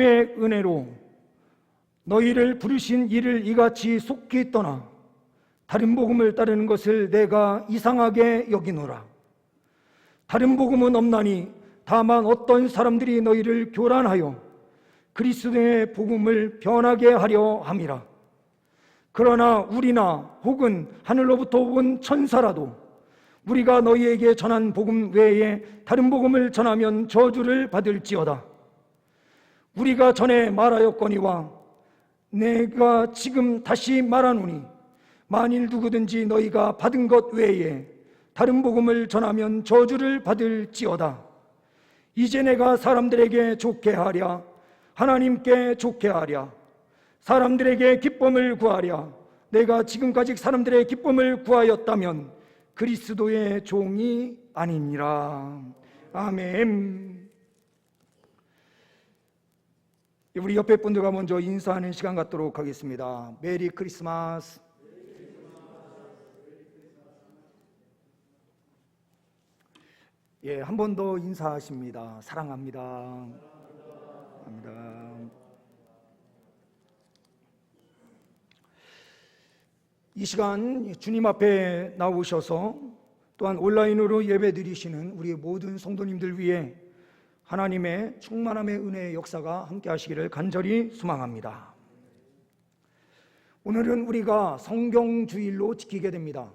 그리스도의 은혜로 너희를 부르신 이를 이같이 속히 떠나 다른 복음을 따르는 것을 내가 이상하게 여기노라. 다른 복음은 없나니 다만 어떤 사람들이 너희를 교란하여 그리스도의 복음을 변하게 하려 함이라. 그러나 우리나 혹은 하늘로부터 온 천사라도 우리가 너희에게 전한 복음 외에 다른 복음을 전하면 저주를 받을지어다. 우리가 전에 말하였거니와 내가 지금 다시 말하노니 만일 누구든지 너희가 받은 것 외에 다른 복음을 전하면 저주를 받을지어다. 이제 내가 사람들에게 좋게 하랴 하나님께 좋게 하랴 사람들에게 기쁨을 구하랴 내가 지금까지 사람들의 기쁨을 구하였다면 그리스도의 종이 아니니라. 아멘. 우리 옆에 분들과 먼저 인사하는 시간 갖도록 하겠습니다. 메리 크리스마스. 예, 한 번 더 인사하십니다. 사랑합니다. 사랑합니다. 이 시간 주님 앞에 나오셔서 또한 온라인으로 예배 드리시는 우리 모든 성도님들 위해 하나님의 충만함의 은혜의 역사가 함께 하시기를 간절히 소망합니다. 오늘은 우리가 성경주일로 지키게 됩니다.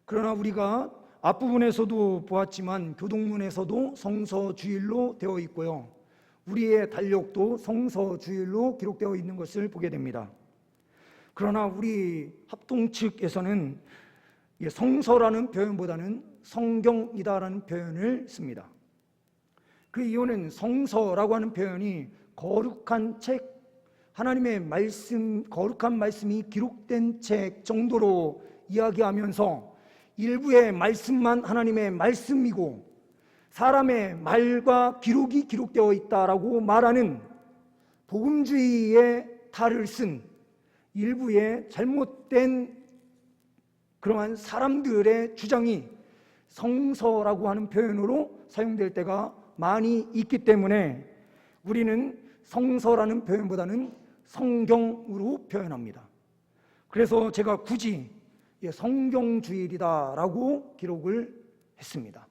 그러나 우리가 앞부분에서도 보았지만 교동문에서도 성서주일로 되어 있고요, 우리의 달력도 성서주일로 기록되어 있는 것을 보게 됩니다. 그러나 우리 합동 측에서는 성서라는 표현보다는 성경이다라는 표현을 씁니다. 그 이유는 성서라고 하는 표현이 거룩한 책, 하나님의 말씀, 거룩한 말씀이 기록된 책 정도로 이야기하면서 일부의 말씀만 하나님의 말씀이고 사람의 말과 기록이 기록되어 있다라고 말하는 복음주의의 탈을 쓴 일부의 잘못된 그러한 사람들의 주장이 성서라고 하는 표현으로 사용될 때가 많이 있기 때문에 우리는 성서라는 표현보다는 성경으로 표현합니다. 그래서 제가 굳이 성경주일이다라고 기록을 했습니다.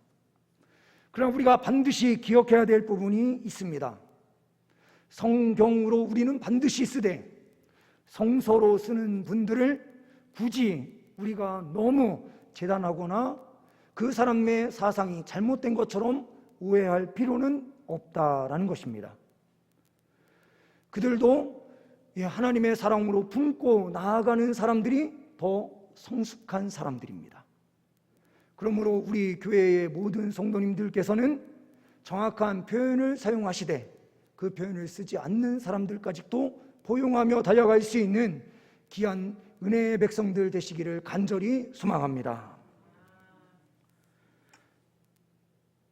그러나 우리가 반드시 기억해야 될 부분이 있습니다. 성경으로 우리는 반드시 쓰되 성서로 쓰는 분들을 굳이 우리가 너무 재단하거나 그 사람의 사상이 잘못된 것처럼 오해할 필요는 없다라는 것입니다. 그들도 하나님의 사랑으로 품고 나아가는 사람들이 더 성숙한 사람들입니다. 그러므로 우리 교회의 모든 성도님들께서는 정확한 표현을 사용하시되 그 표현을 쓰지 않는 사람들까지도 포용하며 달려갈 수 있는 귀한 은혜의 백성들 되시기를 간절히 소망합니다.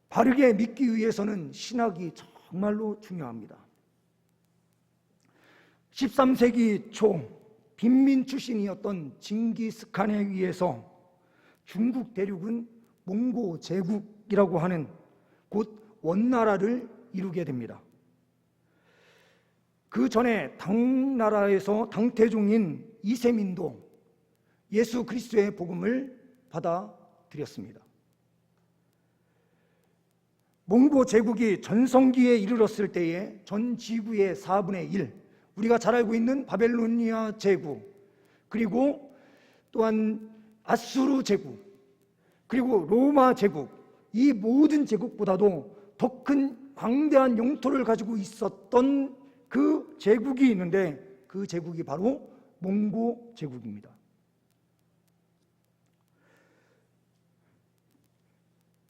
바르게 믿기 위해서는 신학이 정말로 중요합니다. 13세기 초 빈민 출신이었던 징기스칸에 의해서 중국 대륙은 몽고 제국이라고 하는 곧 원나라를 이루게 됩니다. 그 전에 당나라에서 당태종인 이세민도 예수 그리스도의 복음을 받아들였습니다. 몽고 제국이 전성기에 이르렀을 때에 전 지구의 4분의 1, 우리가 잘 알고 있는 바벨로니아 제국, 그리고 또한 아수르 제국, 그리고 로마 제국, 이 모든 제국보다도 더 큰 광대한 영토를 가지고 있었던 그 제국이 있는데 그 제국이 바로 몽고 제국입니다.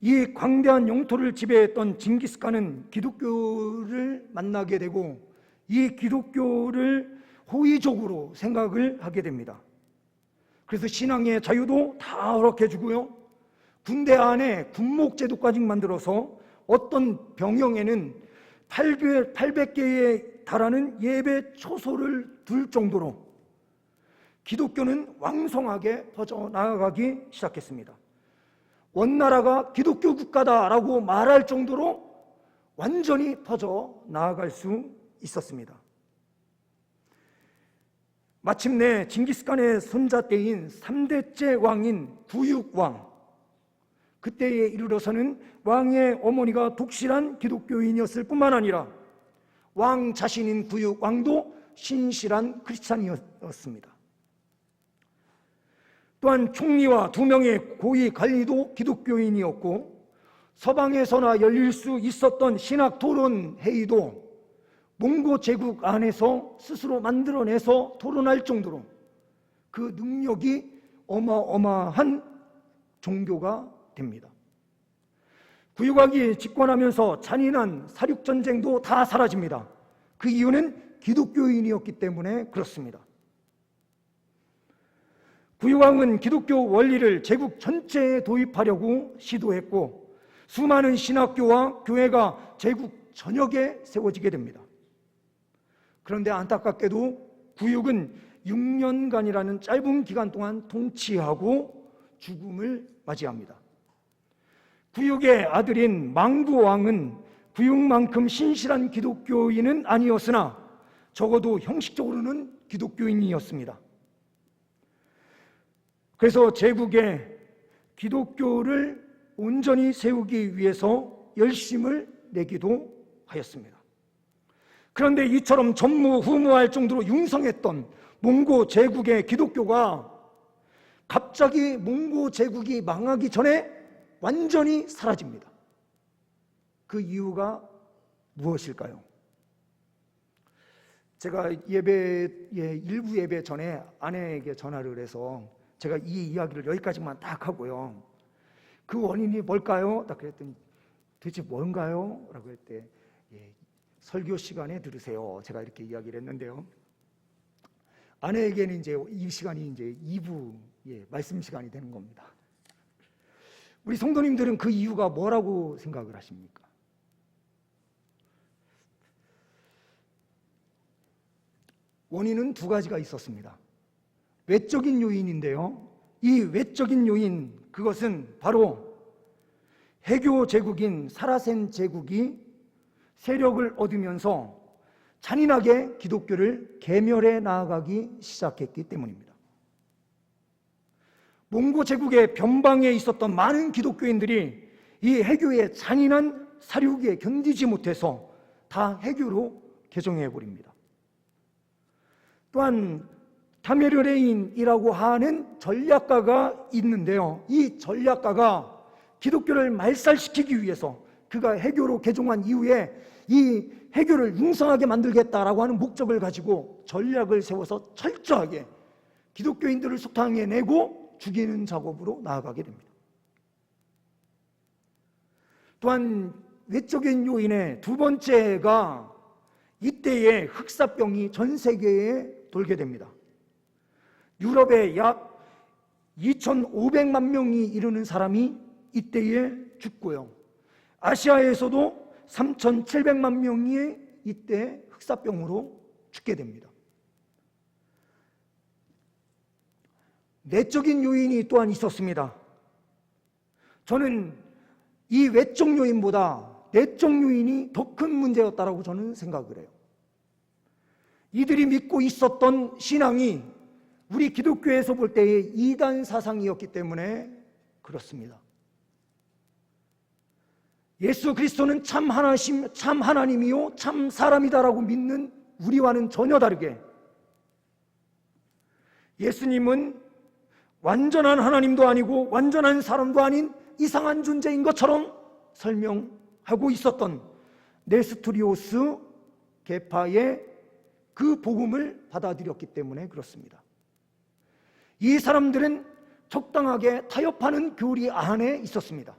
이 광대한 영토를 지배했던 징기스칸은 기독교를 만나게 되고 이 기독교를 호의적으로 생각을 하게 됩니다. 그래서 신앙의 자유도 다 허락해 주고요, 군대 안에 군목제도까지 만들어서 어떤 병영에는 800개에 달하는 예배 초소를 둘 정도로 기독교는 왕성하게 퍼져나가기 시작했습니다. 원나라가 기독교 국가다라고 말할 정도로 완전히 퍼져 나아갈 수 있었습니다. 마침내 징기스칸의 손자 때인 3대째 왕인 구육왕, 그때에 이르러서는 왕의 어머니가 독실한 기독교인이었을 뿐만 아니라 왕 자신인 구육왕도 신실한 크리스찬이었습니다. 또한 총리와 2명의 고위 관리도 기독교인이었고, 서방에서나 열릴 수 있었던 신학 토론 회의도 몽고 제국 안에서 스스로 만들어내서 토론할 정도로 그 능력이 어마어마한 종교가 됩니다. 구육왕이 집권하면서 잔인한 사륙전쟁도 다 사라집니다. 그 이유는 기독교인이었기 때문에 그렇습니다. 구육왕은 기독교 원리를 제국 전체에 도입하려고 시도했고, 수많은 신학교와 교회가 제국 전역에 세워지게 됩니다. 그런데 안타깝게도 구육은 6년간이라는 짧은 기간 동안 통치하고 죽음을 맞이합니다. 구육의 아들인 망부왕은 구육만큼 신실한 기독교인은 아니었으나 적어도 형식적으로는 기독교인이었습니다. 그래서 제국에 기독교를 온전히 세우기 위해서 열심을 내기도 하였습니다. 그런데 이처럼 전무후무할 정도로 융성했던 몽고 제국의 기독교가 갑자기 몽고 제국이 망하기 전에 완전히 사라집니다. 그 이유가 무엇일까요? 제가 일부 예배 전에 아내에게 전화를 해서 제가 이 이야기를 여기까지만 딱 하고요, 그 원인이 뭘까요? 딱 그랬더니 도대체 뭔가요? 라고 했대. 설교 시간에 들으세요. 제가 이렇게 이야기를 했는데요, 아내에게는 이제 이 시간이 이제 2부 말씀 시간이 되는 겁니다. 우리 성도님들은 그 이유가 뭐라고 생각을 하십니까? 원인은 2가지가 있었습니다. 외적인 요인인데요, 이 외적인 요인, 그것은 바로 해교 제국인 사라센 제국이 세력을 얻으면서 잔인하게 기독교를 계멸해 나아가기 시작했기 때문입니다. 몽고 제국의 변방에 있었던 많은 기독교인들이 이 해교의 잔인한 사륙에 견디지 못해서 다 해교로 개종해버립니다. 또한 타메르레인이라고 하는 전략가가 있는데요, 이 전략가가 기독교를 말살시키기 위해서 그가 해교로 개종한 이후에 이 해교를 융성하게 만들겠다라고 하는 목적을 가지고 전략을 세워서 철저하게 기독교인들을 속탕해내고 죽이는 작업으로 나아가게 됩니다. 또한 외적인 요인의 2번째가 이때에 흑사병이 전 세계에 돌게 됩니다. 유럽에 약 2,500만 명이 이르는 사람이 이때에 죽고요, 아시아에서도 3,700만 명이 이때 흑사병으로 죽게 됩니다. 내적인 요인이 또한 있었습니다. 저는 이 외적 요인보다 내적 요인이 더 큰 문제였다라고 저는 생각을 해요. 이들이 믿고 있었던 신앙이 우리 기독교에서 볼 때의 이단 사상이었기 때문에 그렇습니다. 예수 그리스도는 참 하나님이요 참 사람이다라고 믿는 우리와는 전혀 다르게 예수님은 완전한 하나님도 아니고 완전한 사람도 아닌 이상한 존재인 것처럼 설명하고 있었던 네스토리오스 계파의 그 복음을 받아들였기 때문에 그렇습니다. 이 사람들은 적당하게 타협하는 교리 안에 있었습니다.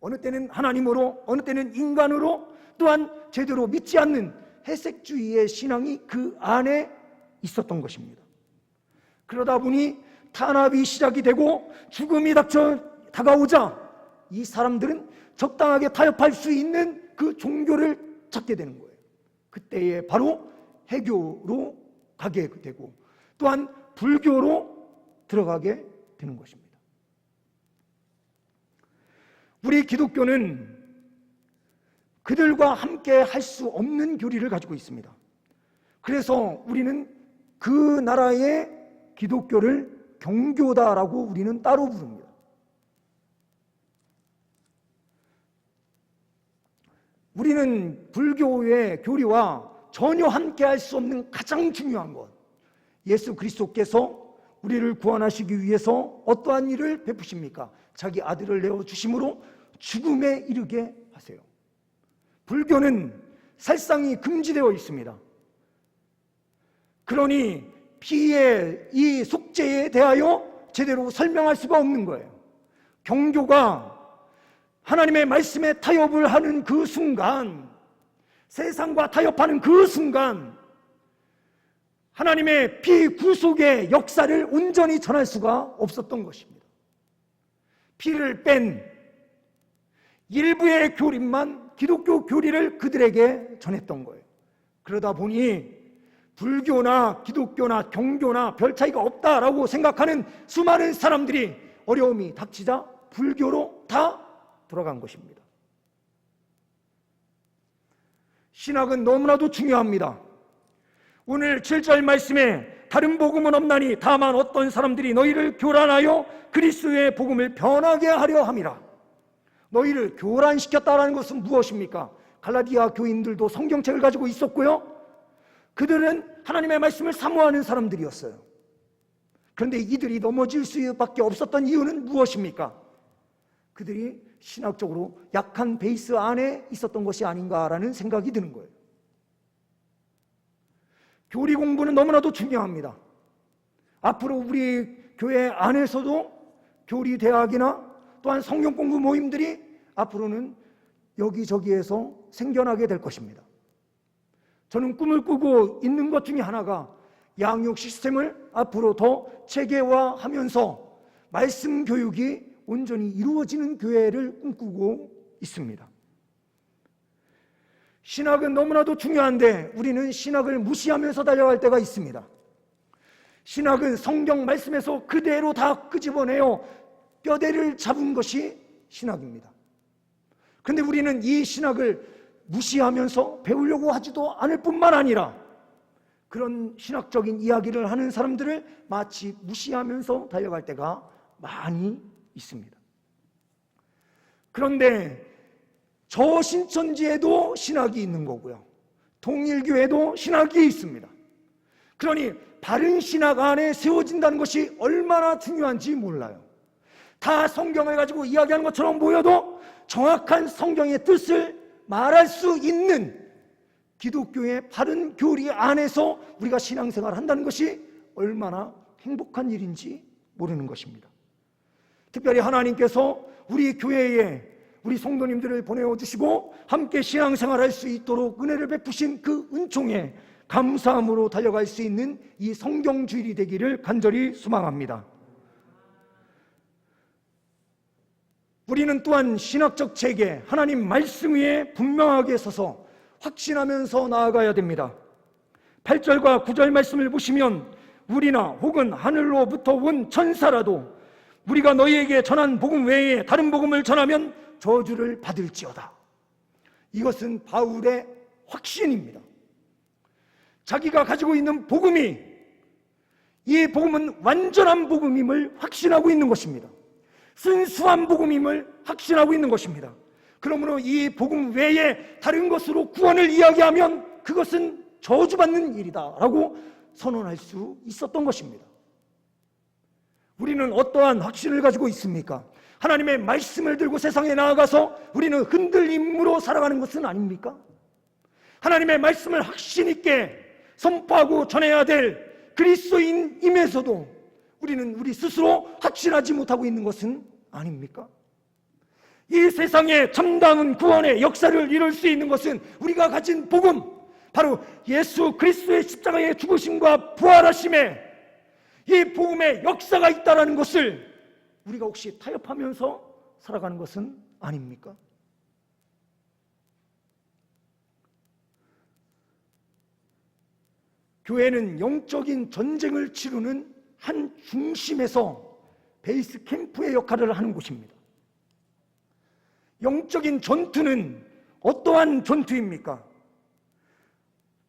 어느 때는 하나님으로, 어느 때는 인간으로, 또한 제대로 믿지 않는 해색주의의 신앙이 그 안에 있었던 것입니다. 그러다 보니 탄압이 시작이 되고 죽음이 다가오자 이 사람들은 적당하게 타협할 수 있는 그 종교를 찾게 되는 거예요. 그때에 바로 해교로 가게 되고 또한 불교로 들어가게 되는 것입니다. 우리 기독교는 그들과 함께 할 수 없는 교리를 가지고 있습니다. 그래서 우리는 그 나라의 기독교를 경교다라고 우리는 따로 부릅니다. 우리는 불교의 교리와 전혀 함께 할 수 없는 가장 중요한 것, 예수 그리스도께서 우리를 구원하시기 위해서 어떠한 일을 베푸십니까? 자기 아들을 내어주심으로 죽음에 이르게 하세요. 불교는 살상이 금지되어 있습니다. 그러니 피의 이 속죄에 대하여 제대로 설명할 수가 없는 거예요. 경교가 하나님의 말씀에 타협을 하는 그 순간, 세상과 타협하는 그 순간 하나님의 피구속의 역사를 온전히 전할 수가 없었던 것입니다. 피를 뺀 일부의 교리만 기독교 교리를 그들에게 전했던 거예요. 그러다 보니 불교나 기독교나 경교나 별 차이가 없다라고 생각하는 수많은 사람들이 어려움이 닥치자 불교로 다 돌아간 것입니다. 신학은 너무나도 중요합니다. 오늘 7절 말씀에 다른 복음은 없나니 다만 어떤 사람들이 너희를 교란하여 그리스도의 복음을 변하게 하려 함이라. 너희를 교란시켰다라는 것은 무엇입니까? 갈라디아 교인들도 성경책을 가지고 있었고요, 그들은 하나님의 말씀을 사모하는 사람들이었어요. 그런데 이들이 넘어질 수밖에 없었던 이유는 무엇입니까? 그들이 신학적으로 약한 베이스 안에 있었던 것이 아닌가라는 생각이 드는 거예요. 교리 공부는 너무나도 중요합니다. 앞으로 우리 교회 안에서도 교리 대학이나 또한 성경 공부 모임들이 앞으로는 여기저기에서 생겨나게 될 것입니다. 저는 꿈을 꾸고 있는 것 중에 하나가 양육 시스템을 앞으로 더 체계화하면서 말씀 교육이 온전히 이루어지는 교회를 꿈꾸고 있습니다. 신학은 너무나도 중요한데 우리는 신학을 무시하면서 달려갈 때가 있습니다. 신학은 성경 말씀에서 그대로 다 끄집어내어 뼈대를 잡은 것이 신학입니다. 그런데 우리는 이 신학을 무시하면서 배우려고 하지도 않을 뿐만 아니라 그런 신학적인 이야기를 하는 사람들을 마치 무시하면서 달려갈 때가 많이 있습니다. 그런데 저신천지에도 신학이 있는 거고요, 통일교에도 신학이 있습니다. 그러니 바른 신학 안에 세워진다는 것이 얼마나 중요한지 몰라요. 다 성경을 가지고 이야기하는 것처럼 보여도 정확한 성경의 뜻을 말할 수 있는 기독교의 바른 교리 안에서 우리가 신앙생활을 한다는 것이 얼마나 행복한 일인지 모르는 것입니다. 특별히 하나님께서 우리 교회에 우리 성도님들을 보내주시고 함께 신앙생활할 수 있도록 은혜를 베푸신 그 은총에 감사함으로 달려갈 수 있는 이 성경주일이 되기를 간절히 소망합니다. 우리는 또한 신학적 체계, 하나님 말씀 위에 분명하게 서서 확신하면서 나아가야 됩니다. 8절과 9절 말씀을 보시면 우리나 혹은 하늘로부터 온 천사라도 우리가 너희에게 전한 복음 외에 다른 복음을 전하면 저주를 받을지어다. 이것은 바울의 확신입니다. 자기가 가지고 있는 복음이, 이 복음은 완전한 복음임을 확신하고 있는 것입니다. 순수한 복음임을 확신하고 있는 것입니다. 그러므로 이 복음 외에 다른 것으로 구원을 이야기하면 그것은 저주받는 일이다 라고 선언할 수 있었던 것입니다. 우리는 어떠한 확신을 가지고 있습니까? 하나님의 말씀을 들고 세상에 나아가서 우리는 흔들림으로 살아가는 것은 아닙니까? 하나님의 말씀을 확신 있게 선포하고 전해야 될 그리스도인임에서도 우리는 우리 스스로 확신하지 못하고 있는 것은 아닙니까? 이 세상에 참다운 구원의 역사를 이룰 수 있는 것은 우리가 가진 복음, 바로 예수 그리스도의 십자가의 죽으심과 부활하심에 이 복음의 역사가 있다는 것을 우리가 혹시 타협하면서 살아가는 것은 아닙니까? 교회는 영적인 전쟁을 치르는 한 중심에서 베이스 캠프의 역할을 하는 곳입니다. 영적인 전투는 어떠한 전투입니까?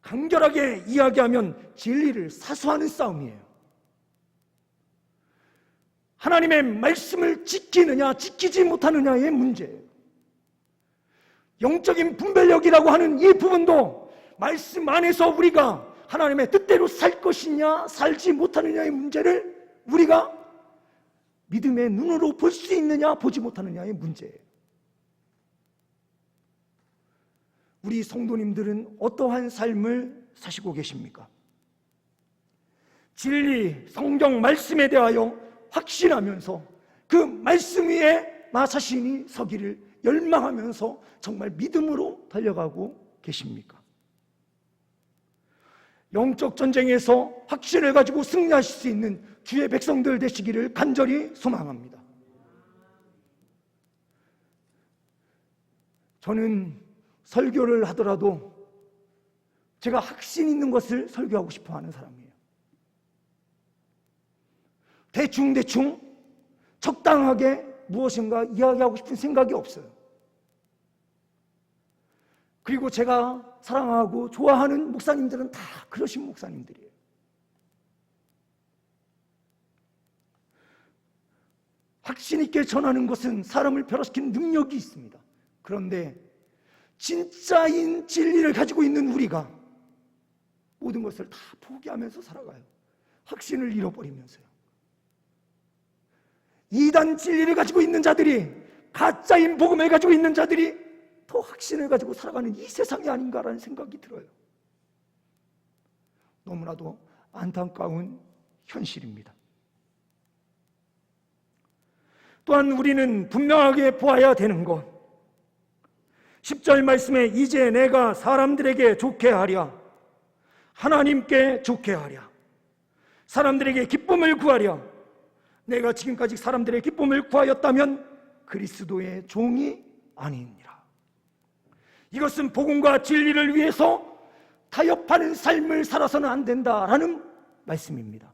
간결하게 이야기하면 진리를 사수하는 싸움이에요. 하나님의 말씀을 지키느냐 지키지 못하느냐의 문제예요. 영적인 분별력이라고 하는 이 부분도 말씀 안에서 우리가 하나님의 뜻대로 살 것이냐 살지 못하느냐의 문제를 우리가 믿음의 눈으로 볼 수 있느냐 보지 못하느냐의 문제예요. 우리 성도님들은 어떠한 삶을 사시고 계십니까? 진리, 성경 말씀에 대하여 확신하면서 그 말씀 위에 나 자신이 서기를 열망하면서 정말 믿음으로 달려가고 계십니까? 영적 전쟁에서 확신을 가지고 승리하실 수 있는 주의 백성들 되시기를 간절히 소망합니다. 저는 설교를 하더라도 제가 확신 있는 것을 설교하고 싶어 하는 사람이에요. 대충 적당하게 무엇인가 이야기하고 싶은 생각이 없어요. 그리고 제가 사랑하고 좋아하는 목사님들은 다 그러신 목사님들이에요. 확신 있게 전하는 것은 사람을 변화시키는 능력이 있습니다. 그런데 진짜인 진리를 가지고 있는 우리가 모든 것을 다 포기하면서 살아가요. 확신을 잃어버리면서요. 이단 진리를 가지고 있는 자들이, 가짜인 복음을 가지고 있는 자들이 더 확신을 가지고 살아가는 이 세상이 아닌가라는 생각이 들어요. 너무나도 안타까운 현실입니다. 또한 우리는 분명하게 보아야 되는 것, 10절 말씀에 이제 내가 사람들에게 좋게 하랴, 하나님께 좋게 하랴, 사람들에게 기쁨을 구하랴. 내가 지금까지 사람들의 기쁨을 구하였다면 그리스도의 종이 아니니라. 이것은 복음과 진리를 위해서 타협하는 삶을 살아서는 안 된다라는 말씀입니다.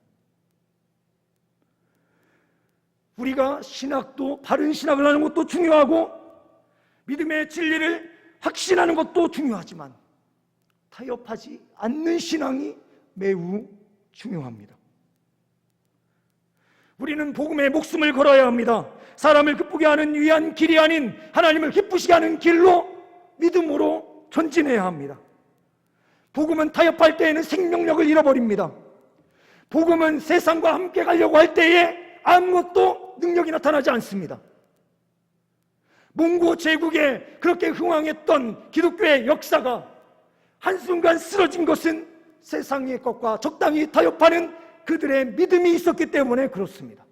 우리가 신학도 바른 신학을 하는 것도 중요하고 믿음의 진리를 확신하는 것도 중요하지만 타협하지 않는 신앙이 매우 중요합니다. 우리는 복음에 목숨을 걸어야 합니다. 사람을 기쁘게 하는 위한 길이 아닌 하나님을 기쁘시게 하는 길로 믿음으로 전진해야 합니다. 복음은 타협할 때에는 생명력을 잃어버립니다. 복음은 세상과 함께 가려고 할 때에 아무것도 능력이 나타나지 않습니다. 몽고 제국에 그렇게 흥왕했던 기독교의 역사가 한순간 쓰러진 것은 세상의 것과 적당히 타협하는 그들의 믿음이 있었기 때문에 그렇습니다.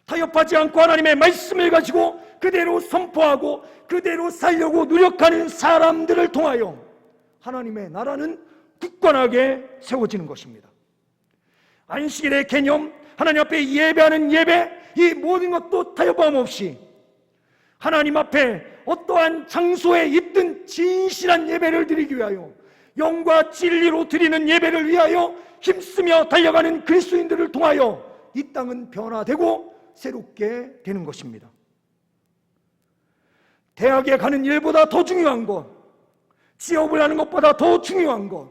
타협하지 않고 하나님의 말씀을 가지고 그대로 선포하고 그대로 살려고 노력하는 사람들을 통하여 하나님의 나라는 굳건하게 세워지는 것입니다. 안식일의 개념, 하나님 앞에 예배하는 예배, 이 모든 것도 타협함 없이 하나님 앞에 어떠한 장소에 있든 진실한 예배를 드리기 위하여, 영과 진리로 드리는 예배를 위하여 힘쓰며 달려가는 그리스도인들을 통하여 이 땅은 변화되고 새롭게 되는 것입니다. 대학에 가는 일보다 더 중요한 것, 취업을 하는 것보다 더 중요한 것,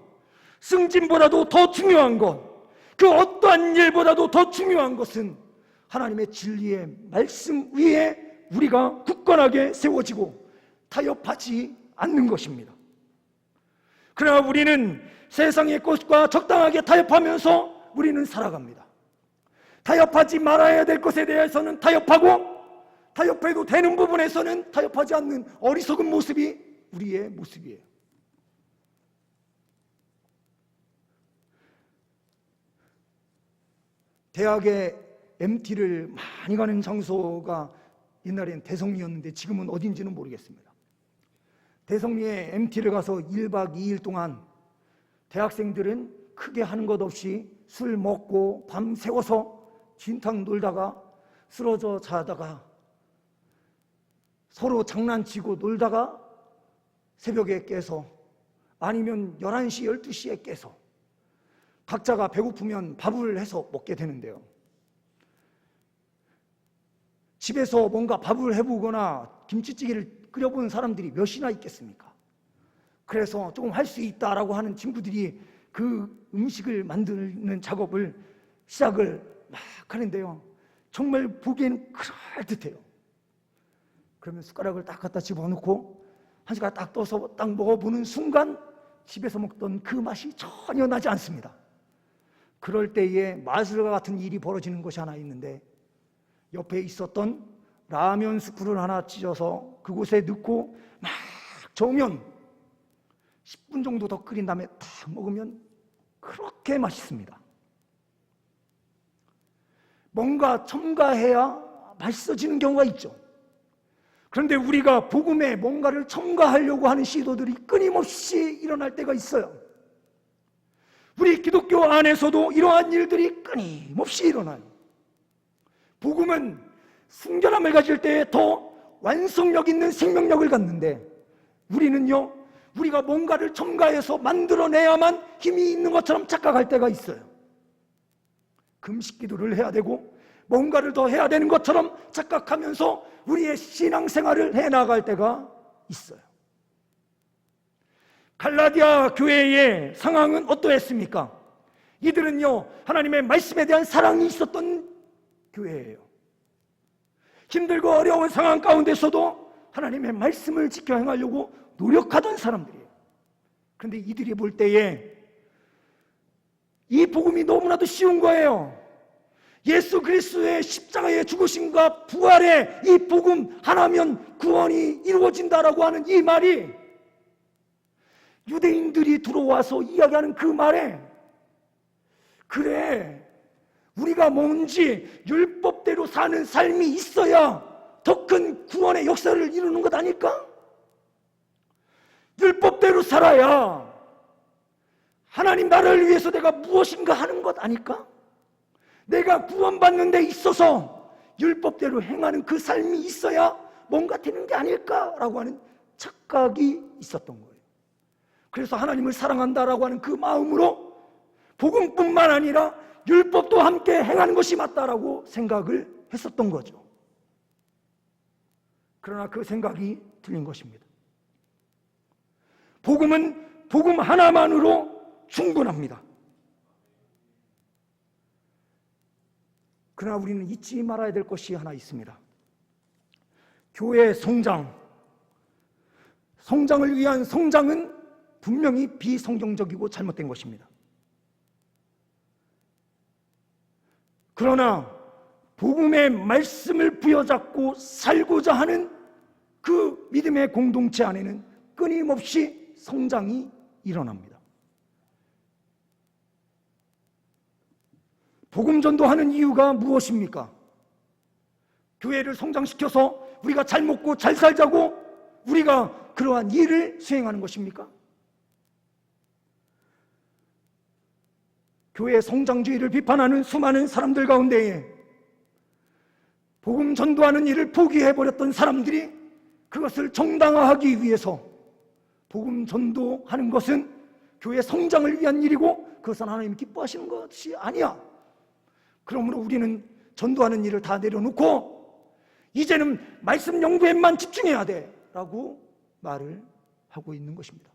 승진보다도 더 중요한 것, 그 어떠한 일보다도 더 중요한 것은 하나님의 진리의 말씀 위에 우리가 굳건하게 세워지고 타협하지 않는 것입니다. 그러나 우리는 세상의 것과 적당하게 타협하면서 우리는 살아갑니다. 타협하지 말아야 될 것에 대해서는 타협하고, 타협해도 되는 부분에서는 타협하지 않는 어리석은 모습이 우리의 모습이에요. 대학에 MT를 많이 가는 장소가 옛날엔 대성리였는데 지금은 어딘지는 모르겠습니다. 대성리에 MT를 가서 1박 2일 동안 대학생들은 크게 하는 것 없이 술 먹고 밤 새워서 진탕 놀다가 쓰러져 자다가 서로 장난치고 놀다가 새벽에 깨서, 아니면 11시, 12시에 깨서 각자가 배고프면 밥을 해서 먹게 되는데요. 집에서 뭔가 밥을 해보거나 김치찌개를 끓여본 사람들이 몇이나 있겠습니까? 그래서 조금 할 수 있다라고 하는 친구들이 그 음식을 만드는 작업을 시작을 막 하는데요, 정말 보기에는 그럴듯해요. 그러면 숟가락을 딱 갖다 집어넣고 한 숟가락 딱 떠서 딱 먹어보는 순간 집에서 먹던 그 맛이 전혀 나지 않습니다. 그럴 때에 마술과 같은 일이 벌어지는 것이 하나 있는데, 옆에 있었던 라면 스프를 하나 찢어서 그곳에 넣고 막 저으면 10분 정도 더 끓인 다음에 딱 먹으면 그렇게 맛있습니다. 뭔가 첨가해야 맛있어지는 경우가 있죠. 그런데 우리가 복음에 뭔가를 첨가하려고 하는 시도들이 끊임없이 일어날 때가 있어요. 우리 기독교 안에서도 이러한 일들이 끊임없이 일어나요. 복음은 순결함을 가질 때에 더 완성력 있는 생명력을 갖는데, 우리는요, 우리가 뭔가를 첨가해서 만들어내야만 힘이 있는 것처럼 착각할 때가 있어요. 금식 기도를 해야 되고 뭔가를 더 해야 되는 것처럼 착각하면서 우리의 신앙생활을 해나갈 때가 있어요. 갈라디아 교회의 상황은 어떠했습니까? 이들은요, 하나님의 말씀에 대한 사랑이 있었던 교회예요. 힘들고 어려운 상황 가운데서도 하나님의 말씀을 지켜 행하려고 노력하던 사람들이에요. 그런데 이들이 볼 때에 이 복음이 너무나도 쉬운 거예요. 예수 그리스도의 십자가의 죽으심과 부활의 이 복음 하나면 구원이 이루어진다라고 하는 이 말이, 유대인들이 들어와서 이야기하는 그 말에, 그래, 우리가 뭔지 율법대로 사는 삶이 있어야 더 큰 구원의 역사를 이루는 것 아닐까? 율법대로 살아야 하나님 나라를 위해서 내가 무엇인가 하는 것 아닐까? 내가 구원받는 데 있어서 율법대로 행하는 그 삶이 있어야 뭔가 되는 게 아닐까라고 하는 착각이 있었던 거예요. 그래서 하나님을 사랑한다라고 하는 그 마음으로 복음뿐만 아니라 율법도 함께 행하는 것이 맞다라고 생각을 했었던 거죠. 그러나 그 생각이 틀린 것입니다. 복음은 복음 하나만으로 충분합니다. 그러나 우리는 잊지 말아야 될 것이 하나 있습니다. 교회의 성장을 위한 성장은 분명히 비성경적이고 잘못된 것입니다. 그러나 복음의 말씀을 부여잡고 살고자 하는 그 믿음의 공동체 안에는 끊임없이 성장이 일어납니다. 복음 전도하는 이유가 무엇입니까? 교회를 성장시켜서 우리가 잘 먹고 잘 살자고 우리가 그러한 일을 수행하는 것입니까? 교회의 성장주의를 비판하는 수많은 사람들 가운데에 복음 전도하는 일을 포기해버렸던 사람들이 그것을 정당화하기 위해서 복음 전도하는 것은 교회 성장을 위한 일이고 그것은 하나님이 기뻐하시는 것이 아니야. 그러므로 우리는 전도하는 일을 다 내려놓고 이제는 말씀 연구에만 집중해야 돼 라고 말을 하고 있는 것입니다.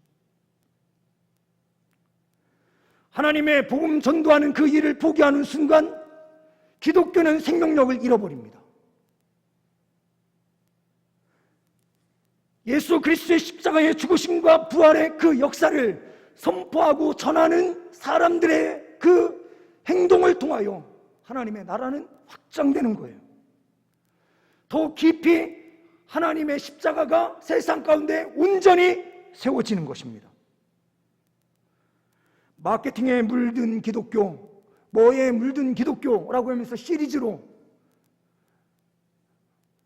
하나님의 복음 전도하는 그 일을 포기하는 순간 기독교는 생명력을 잃어버립니다. 예수 그리스도의 십자가의 죽으심과 부활의 그 역사를 선포하고 전하는 사람들의 그 행동을 통하여 하나님의 나라는 확장되는 거예요. 더 깊이 하나님의 십자가가 세상 가운데 온전히 세워지는 것입니다. 마케팅에 물든 기독교, 뭐에 물든 기독교라고 하면서 시리즈로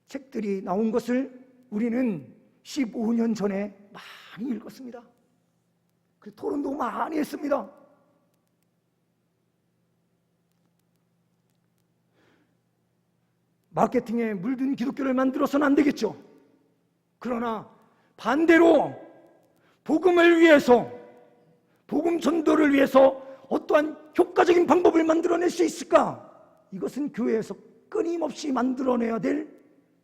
책들이 나온 것을 우리는 15년 전에 많이 읽었습니다. 그 토론도 많이 했습니다. 마케팅에 물든 기독교를 만들어서는 안 되겠죠. 그러나 반대로 복음을 위해서, 복음 전도를 위해서 어떠한 효과적인 방법을 만들어낼 수 있을까? 이것은 교회에서 끊임없이 만들어내야 될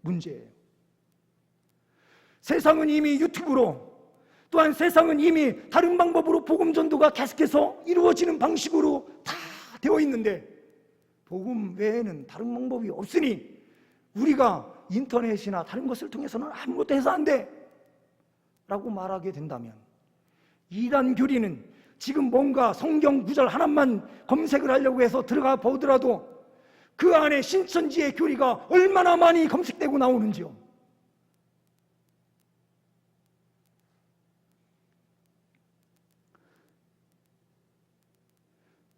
문제예요. 세상은 이미 유튜브로, 또한 세상은 이미 다른 방법으로 복음 전도가 계속해서 이루어지는 방식으로 다 되어 있는데, 복음 외에는 다른 방법이 없으니 우리가 인터넷이나 다른 것을 통해서는 아무것도 해서 안 돼 라고 말하게 된다면, 이단 교리는 지금 뭔가 성경 구절 하나만 검색을 하려고 해서 들어가 보더라도 그 안에 신천지의 교리가 얼마나 많이 검색되고 나오는지요.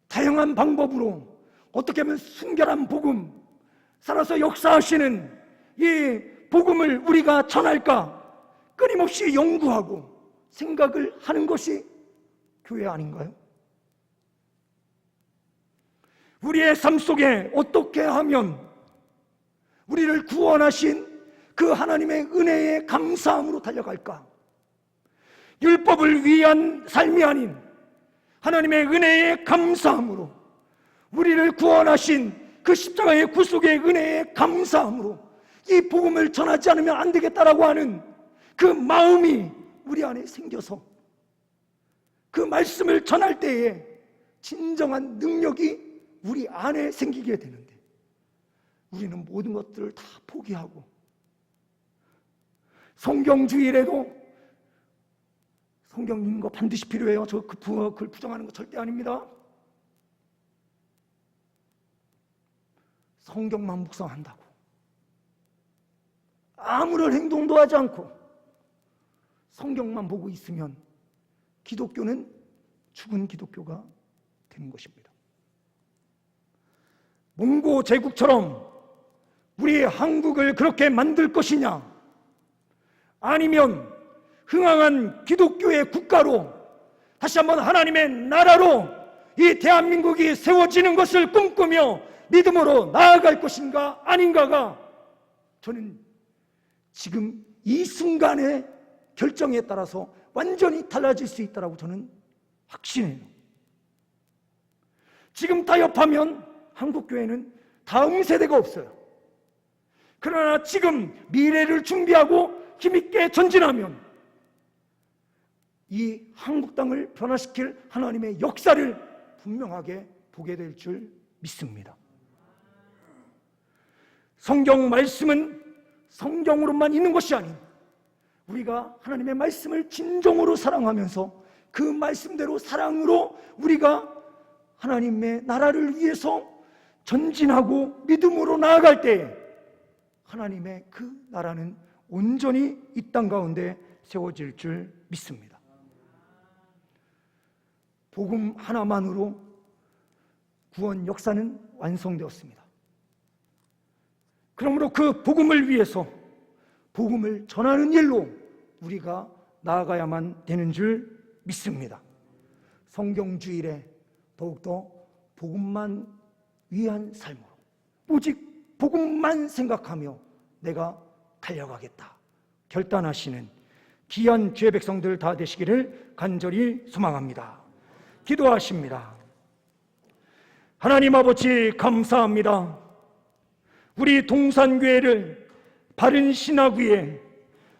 다양한 방법으로 어떻게 하면 순결한 복음, 살아서 역사하시는 이 복음을 우리가 전할까 끊임없이 연구하고 생각을 하는 것이 교회 아닌가요? 우리의 삶 속에 어떻게 하면 우리를 구원하신 그 하나님의 은혜에 감사함으로 달려갈까? 율법을 위한 삶이 아닌 하나님의 은혜에 감사함으로, 우리를 구원하신 그 십자가의 구속의 은혜에 감사함으로 이 복음을 전하지 않으면 안 되겠다라고 하는 그 마음이 우리 안에 생겨서 그 말씀을 전할 때에 진정한 능력이 우리 안에 생기게 되는데, 우리는 모든 것들을 다 포기하고 성경주의라도 성경 읽는 거 반드시 필요해요. 그걸 부정하는 거 절대 아닙니다. 성경만 묵상한다고 아무런 행동도 하지 않고 성경만 보고 있으면 기독교는 죽은 기독교가 되는 것입니다. 몽고 제국처럼 우리 한국을 그렇게 만들 것이냐, 아니면 흥황한 기독교의 국가로 다시 한번 하나님의 나라로 이 대한민국이 세워지는 것을 꿈꾸며 믿음으로 나아갈 것인가 아닌가가, 저는 지금 이 순간의 결정에 따라서 완전히 달라질 수 있다고 저는 확신해요. 지금 타협하면 한국교회는 다음 세대가 없어요. 그러나 지금 미래를 준비하고 힘있게 전진하면 이 한국 땅을 변화시킬 하나님의 역사를 분명하게 보게 될 줄 믿습니다. 성경 말씀은 성경으로만 있는 것이 아닌 우리가 하나님의 말씀을 진정으로 사랑하면서 그 말씀대로 사랑으로 우리가 하나님의 나라를 위해서 전진하고 믿음으로 나아갈 때에 하나님의 그 나라는 온전히 이 땅 가운데 세워질 줄 믿습니다. 복음 하나만으로 구원 역사는 완성되었습니다. 그러므로 그 복음을 위해서 복음을 전하는 일로 우리가 나아가야만 되는 줄 믿습니다. 성경주일에 더욱더 복음만 위한 삶으로 오직 복음만 생각하며 내가 달려가겠다 결단하시는 귀한 주의 백성들 다 되시기를 간절히 소망합니다. 기도하십니다. 하나님 아버지, 감사합니다. 우리 동산교회를 바른 신학 위에,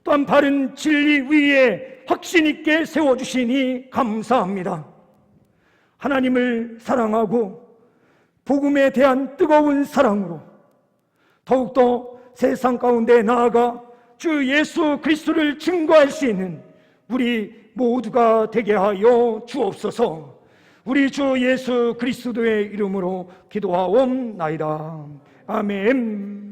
또한 바른 진리 위에 확신 있게 세워주시니 감사합니다. 하나님을 사랑하고 복음에 대한 뜨거운 사랑으로 더욱더 세상 가운데 나아가 주 예수 그리스도를 증거할 수 있는 우리 모두가 되게 하여 주옵소서. 우리 주 예수 그리스도의 이름으로 기도하옵나이다. 아멘.